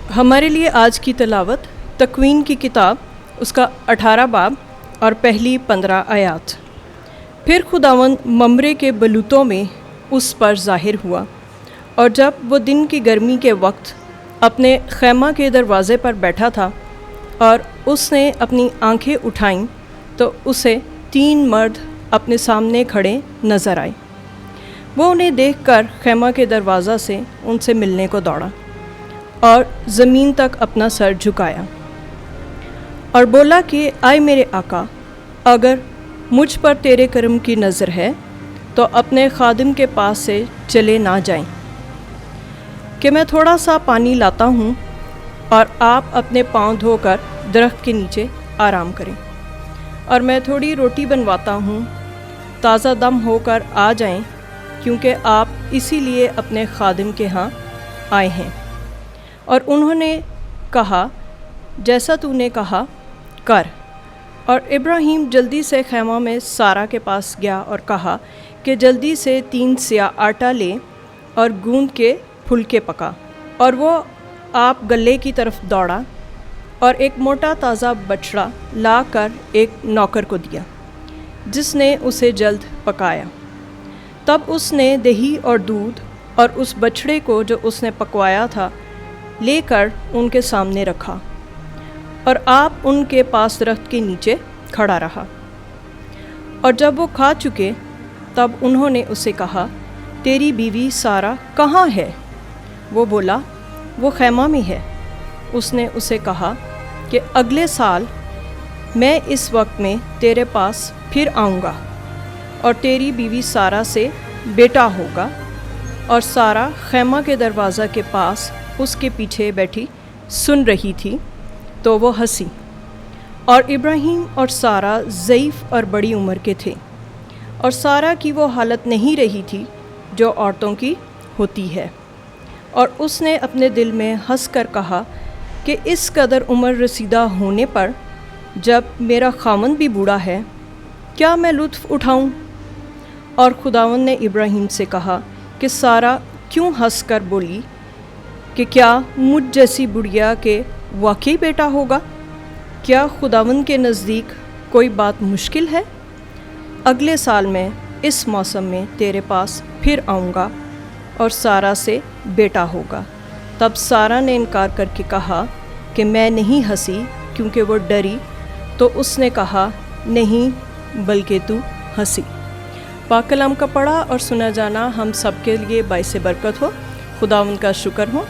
ہمارے لیے آج کی تلاوت تکوین کی کتاب اس کا 18 باب اور پہلی 15 آیات۔ پھر خداوند ممرے کے بلوتوں میں اس پر ظاہر ہوا، اور جب وہ دن کی گرمی کے وقت اپنے خیمہ کے دروازے پر بیٹھا تھا اور اس نے اپنی آنکھیں اٹھائیں تو اسے 3 مرد اپنے سامنے کھڑے نظر آئے۔ وہ انہیں دیکھ کر خیمہ کے دروازہ سے ان سے ملنے کو دوڑا اور زمین تک اپنا سر جھکایا اور بولا کہ آئے میرے آقا، اگر مجھ پر تیرے کرم کی نظر ہے تو اپنے خادم کے پاس سے چلے نہ جائیں کہ میں تھوڑا سا پانی لاتا ہوں اور آپ اپنے پاؤں دھو کر درخت کے نیچے آرام کریں، اور میں تھوڑی روٹی بنواتا ہوں، تازہ دم ہو کر آ جائیں، کیونکہ آپ اسی لیے اپنے خادم کے ہاں آئے ہیں۔ اور انہوں نے کہا، جیسا تو نے کہا کر۔ اور ابراہیم جلدی سے خیمہ میں سارہ کے پاس گیا اور کہا کہ جلدی سے 3 سیاہ آٹا لے اور گوندھ کے پھلکے پکا۔ اور وہ آپ گلے کی طرف دوڑا اور ایک موٹا تازہ بچڑا لا کر ایک نوکر کو دیا، جس نے اسے جلد پکایا۔ تب اس نے دہی اور دودھ اور اس بچڑے کو جو اس نے پکوایا تھا لے کر ان کے سامنے رکھا، اور آپ ان کے پاس درخت کے نیچے کھڑا رہا۔ اور جب وہ کھا چکے تب انہوں نے اسے کہا، تیری بیوی سارہ کہاں ہے؟ وہ بولا، وہ خیمہ میں ہے۔ اس نے اسے کہا کہ اگلے سال میں اس وقت میں تیرے پاس پھر آؤں گا، اور تیری بیوی سارہ سے بیٹا ہوگا۔ اور سارہ خیمہ کے دروازہ کے پاس اس کے پیچھے بیٹھی سن رہی تھی تو وہ ہنسی۔ اور ابراہیم اور سارہ ضعیف اور بڑی عمر کے تھے، اور سارہ کی وہ حالت نہیں رہی تھی جو عورتوں کی ہوتی ہے، اور اس نے اپنے دل میں ہنس کر کہا کہ اس قدر عمر رسیدہ ہونے پر جب میرا خاوند بھی بوڑھا ہے، کیا میں لطف اٹھاؤں؟ اور خداوند نے ابراہیم سے کہا کہ سارہ کیوں ہنس کر بولی کہ کیا مجھ جیسی بڑھیا کے واقعی بیٹا ہوگا؟ کیا خداوند کے نزدیک کوئی بات مشکل ہے؟ اگلے سال میں اس موسم میں تیرے پاس پھر آؤں گا اور سارہ سے بیٹا ہوگا۔ تب سارہ نے انکار کر کے کہا کہ میں نہیں ہنسی، کیونکہ وہ ڈری۔ تو اس نے کہا، نہیں بلکہ تو ہنسی۔ پاک کلام کا پڑھا اور سنا جانا ہم سب کے لیے باعث برکت ہو۔ خداوند کا شکر ہو۔